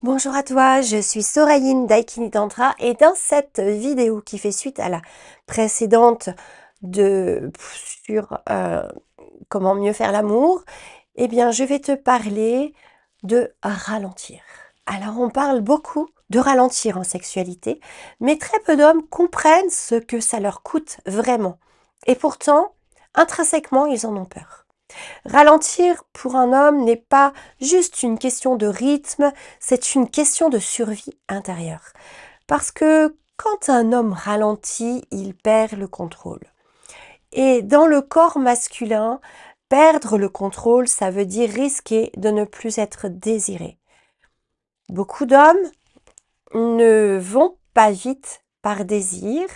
Bonjour à toi, je suis Soraïne d'Aikini Tantra et dans cette vidéo qui fait suite à la précédente sur comment mieux faire l'amour, eh bien je vais te parler de ralentir. Alors on parle beaucoup de ralentir en sexualité, mais très peu d'hommes comprennent ce que ça leur coûte vraiment. Et pourtant, intrinsèquement, ils en ont peur. Ralentir pour un homme n'est pas juste une question de rythme, c'est une question de survie intérieure. Parce que quand un homme ralentit, il perd le contrôle. Et dans le corps masculin, perdre le contrôle, ça veut dire risquer de ne plus être désiré. Beaucoup d'hommes ne vont pas vite par désir,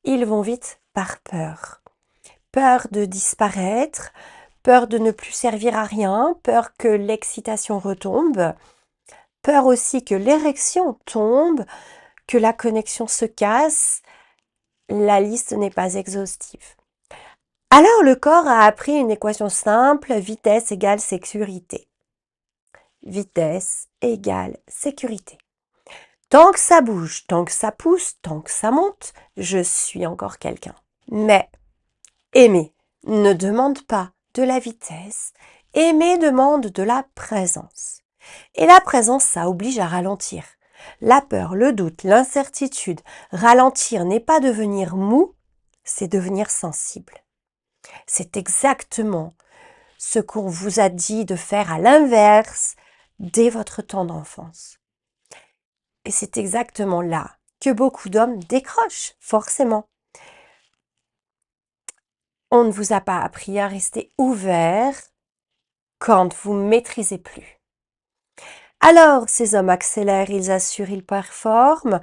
ils vont vite par peur. Peur de disparaître, peur de ne plus servir à rien, peur que l'excitation retombe, peur aussi que l'érection tombe, que la connexion se casse. La liste n'est pas exhaustive. Alors le corps a appris une équation simple, vitesse égale sécurité. Vitesse égale sécurité. Tant que ça bouge, tant que ça pousse, tant que ça monte, je suis encore quelqu'un. Mais aimer ne demande pas de la vitesse, aimer demande de la présence. Et la présence, ça oblige à ralentir. La peur, le doute, l'incertitude, ralentir n'est pas devenir mou, c'est devenir sensible. C'est exactement ce qu'on vous a dit de faire à l'inverse dès votre temps d'enfance. Et c'est exactement là que beaucoup d'hommes décrochent, forcément. On ne vous a pas appris à rester ouvert quand vous ne maîtrisez plus. Alors, ces hommes accélèrent, ils assurent, ils performent,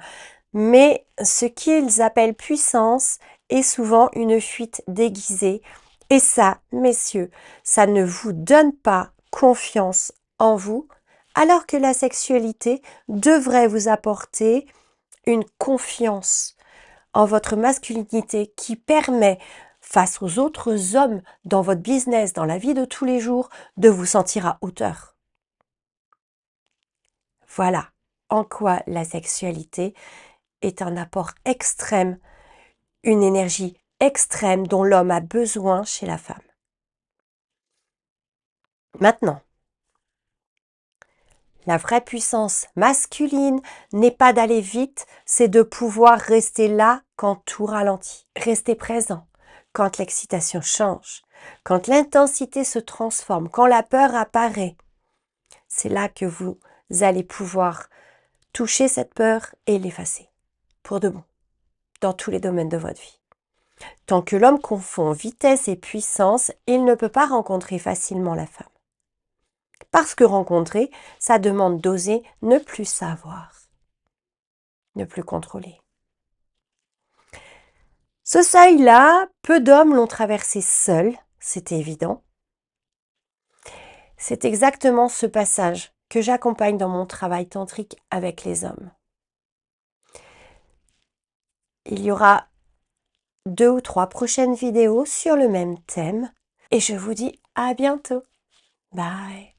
mais ce qu'ils appellent puissance est souvent une fuite déguisée. Et ça, messieurs, ça ne vous donne pas confiance en vous, alors que la sexualité devrait vous apporter une confiance en votre masculinité qui permet, face aux autres hommes dans votre business, dans la vie de tous les jours, de vous sentir à hauteur. Voilà en quoi la sexualité est un apport extrême, une énergie extrême dont l'homme a besoin chez la femme. Maintenant, la vraie puissance masculine n'est pas d'aller vite, c'est de pouvoir rester là quand tout ralentit, rester présent, quand l'excitation change, quand l'intensité se transforme, quand la peur apparaît. C'est là que vous allez pouvoir toucher cette peur et l'effacer, pour de bon, dans tous les domaines de votre vie. Tant que l'homme confond vitesse et puissance, il ne peut pas rencontrer facilement la femme. Parce que rencontrer, ça demande d'oser ne plus savoir, ne plus contrôler. Ce seuil-là, peu d'hommes l'ont traversé seuls, c'est évident. C'est exactement ce passage que j'accompagne dans mon travail tantrique avec les hommes. Il y aura 2 ou 3 prochaines vidéos sur le même thème et je vous dis à bientôt. Bye.